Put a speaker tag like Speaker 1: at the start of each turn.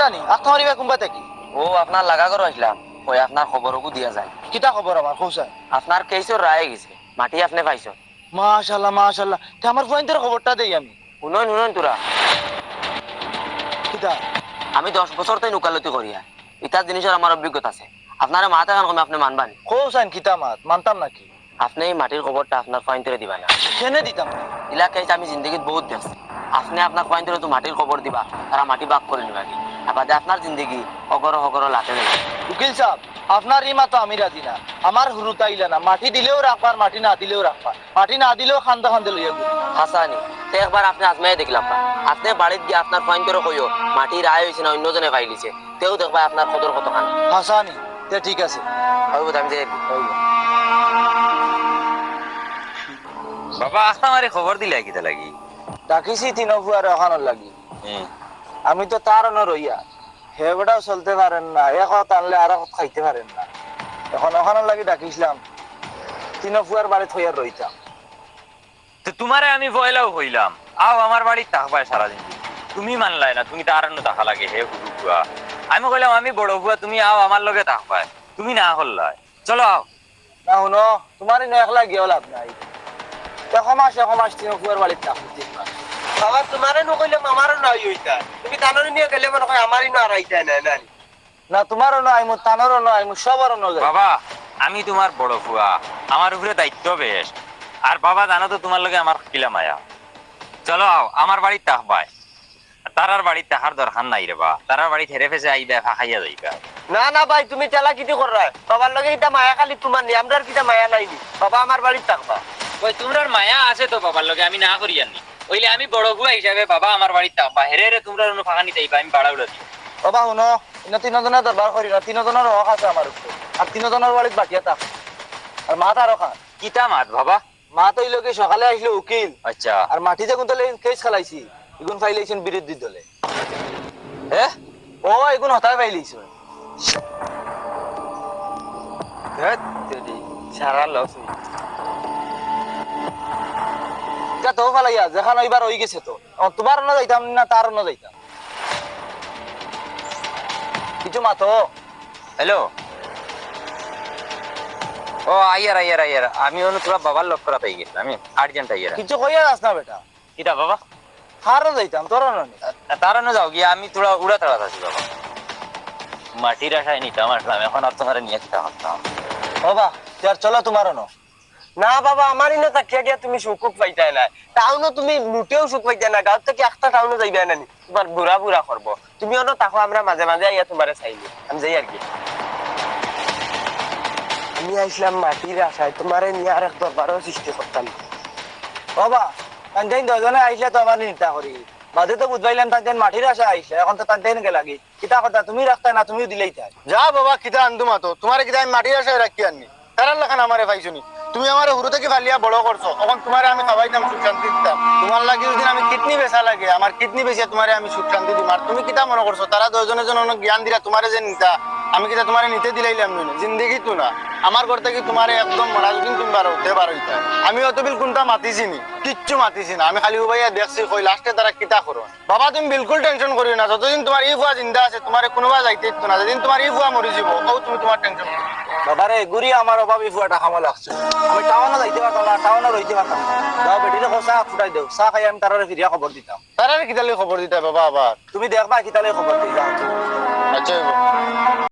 Speaker 1: কেটা নি আত্মা মারিবা কোনবা থাকি
Speaker 2: ও আপনার লাগা করে আসলাম ওই আপনার খবরও দিয়া যায়
Speaker 1: কিতা খবর আমার কৌশা
Speaker 2: আপনার কেসও রায় গেছে মাটি আপনি পাইছ
Speaker 1: মাশাআল্লাহ মাশাআল্লাহ তে আমার পয়েন্টের খবরটা দেই আমি
Speaker 2: শুনন শুনন তোরা
Speaker 1: কিতা
Speaker 2: আমি 10 বছর তাই উকালতি করিয়া ইতার জিনিসের আমার অভিজ্ঞতা আছে আপনারা মাথা কান কমে আপনি মানবানি
Speaker 1: কৌশান কিতা মাত মানতাম নাকি
Speaker 2: আপনি এই মাটির খবরটা আপনার পয়েন্টে দিবা না
Speaker 1: কেনে দিতাম না
Speaker 2: এলাকায় আমি জিন্দগিত বহুত দেখছি আপনি আপনার পয়েন্টে তো মাটির খবর দিবা তারা মাটি বাক করে নিবা আবার আপনার জিন্দগি অগর লাটে নেই
Speaker 1: উকিল সাহেব আপনার এই মাতো আমি রাজি না আমার হুরু তাইলা না মাটি দিলেও রাখবার মাটি না দিলেও রাখবার মাটি না দিলেও খান্দা খান্দে লইয়া গো
Speaker 2: হাসানি তো একবার আপনি আজমাই দেখলাম না আপনি বাড়িতে গিয়ে আপনার পয়েন্টেরও কইও মাটি রায় হয়েছে না অন্যজনে পাইলিছে তেও দেখবা আপনার কদর কত খান
Speaker 1: হাসানি তে ঠিক আছে
Speaker 2: হইব আমি যাই
Speaker 1: হইব।
Speaker 3: বাবা আমারে খবর দিলে কিতা লাগি
Speaker 1: ডাকিছি তিনফুয়ার ওখানোর লাগি আমি তো তার অন রইয়া হেবটাও চলতে পারেন না এক হাত আনলে আর হাত খাইতে পারেন না এখন ওখানোর লাগি ডাকিছিলাম তিনফুয়ার বাড়ি থইয়ার রইতাম
Speaker 3: তো তোমারে আমি ভয়লাও হইলাম আও আমার বাড়ি থাকবা সারাদিন তুমি মানলাই না তুমি তার অন্য দেখা লাগে হে হুরু বুয়া আমি কইলাম আমি বড় বুয়া তুমি আও আমার লগে থাকবা তুমি না হল্লাই চলো আও
Speaker 1: না শুনো তোমার একলা গিয়েও লাভ নাই এক মাস তিনফুয়ার বাড়িতে থাকো 3 মাস
Speaker 4: বাবা তোমারে নকইলে আমারও নাই হইতা তুমি তানরে নিয়ে গেলে মনে হয় আমারই না রাইতা না না
Speaker 1: না তোমারও নয় মো তানোরও নয় মো সবারও নয়
Speaker 3: বাবা আমি তোমার বড় বুয়া আমার উপরে দায়িত্ব বেশ আর বাবা জানো তো তোমার লগে আমার কিলা মায়া চলো আও আমার বাড়ি থাকবাই তারার বাড়ি তাহার দরকার নাই রে বা তারার বাড়ি হেরে ফেসে আইবা ফাঁকাইয়া যাইবা
Speaker 4: না না ভাই তুমি চালা কিতি কররা বাবার লগে এটা মায়া খালি তোমার নি আমরার কিটা মায়া নাইনি বাবা আমার বাড়ি থাকবা
Speaker 3: ওই তোমরার মায়া আছে তো বাবার লগে আমি না করি আনি ওইলে আমি বড় বুয়া হিসাবে বাবা আমার বাড়ি থাকবা হেরে হেরে তোমরা অন্য ফাঁকা নিতে আইবা আমি বাড়া উড়া দিই
Speaker 1: বাবা শুনো ইনো তিনজনের দরবার করি না তিনজনের হক আছে আমার উপরে আর তিনজনের বাড়িতে বাকিয়া থাক আর মা তারও খান
Speaker 3: কিতা মাত বাবা
Speaker 1: মা তো ইলোকে সকালে আসলো উকিল
Speaker 3: আচ্ছা
Speaker 1: আর মাটি যখন তাহলে কেস খেলাইছি এগুন ফাইলাইছেন বিরোধী দলে হ্যাঁ ও এগুন হতায় ফাইলাইছে
Speaker 3: সারা লস
Speaker 1: তো ফালাইয়া যেখানে এবার হয়ে গেছে তো তোমার না যাইতাম না তার না যাইতাম কিছু মাতো
Speaker 3: হ্যালো ও আইয়ার আইয়ার আইয়ার আমি অনু তোরা বাবার লক্ষ্য রাতে গেছি আমি আর্জেন্ট আইয়ার
Speaker 1: কিছু কইয়া যাস না বেটা
Speaker 3: কিটা বাবা
Speaker 1: হারও যাইতাম তোর না
Speaker 3: তারা না যাও গিয়া আমি তোরা উড়া তাড়া আছি বাবা মাটির আশায় নিতাম আসলাম এখন আর তোমার নিয়ে কিতা হতাম
Speaker 1: বাবা যার চলো তোমারও না
Speaker 4: না বাবা আমারই না তাকিয়া গিয়া তুমি সুখ পাইতাই না টাউনও তুমি লুটেও সুখ পাইতাই না গাঁত থেকে একটা টাউনও যাইবা না নি তোমার বুড়া বুড়া করবো তুমি অন্য তাকো আমরা মাঝে মাঝে আইয়া তোমারে চাইলি আমি যাই আর কি আমি আইসলাম মাটির আশায় তোমারে নিয়ে আর এক দরবারও সৃষ্টি করতাম
Speaker 1: বাবা তাই দুজনে আইসলে তো আমার নিতা করি বাদে তো বুঝবাইলাম তাই মাটির আশা আইসলে এখন তো তাই গে লাগি কিতা কথা তুমি রাখতা না তুমিও দিলেই তাই
Speaker 5: যা বাবা কিতা আনতুমা তো তোমার কিতা আমি মাটির আশায় রাখি আননি তারার লেখান আমারে পাইছনি তুমি আমার হুরু থেকে ফালিয়া বড় করছো এখন তোমার আমি খাবাইতাম সুখ শান্তি দিতাম তোমার লাগে যদি আমি কিডনি বেচা লাগে আমার কিডনি বেচিয়া তোমারে আমি সুখ শান্তি দিম আর তুমি কিতা মনে করছো তারা দুজনের জন্য অনেক জ্ঞান দিলা তোমারে যে নিতা আমি কিতা তোমারে নিতে দিলাইলাম না জিন্দগি তো না আমার ঘর থেকে তোমারে একদম মরাজুদিন তুমি বারো হতে পারো আমি অত বিল কোনটা মাতিছি নি কিচ্ছু মাতিছি না আমি খালি উবাইয়া দেখছি কই লাস্টে তারা কিতা করো বাবা তুমি বিলকুল টেনশন করিও না যতদিন তোমার ই ফুয়া জিন্দা আছে তোমার কোনোবা যাইতে ইচ্ছো না যেদিন তোমার ই ফুয়া মরি যাব ও তুমি তোমার টেনশন করো
Speaker 1: বাবারে গুড়ি আমার অভাবী ফুয়াটা খামো লাগছে আমি টাউনে যাইতে পারতাম না টাউনে রইতে পারতাম যাও বেটিরে চাহ ফুটাই দেও চাহ খাই আমি তারারে ফিরিয়া খবর দিতাম
Speaker 5: তারা কিতালে খবর দিতে বাবা আবার
Speaker 1: তুমি দেখবা কিতালে খবর দিই যাও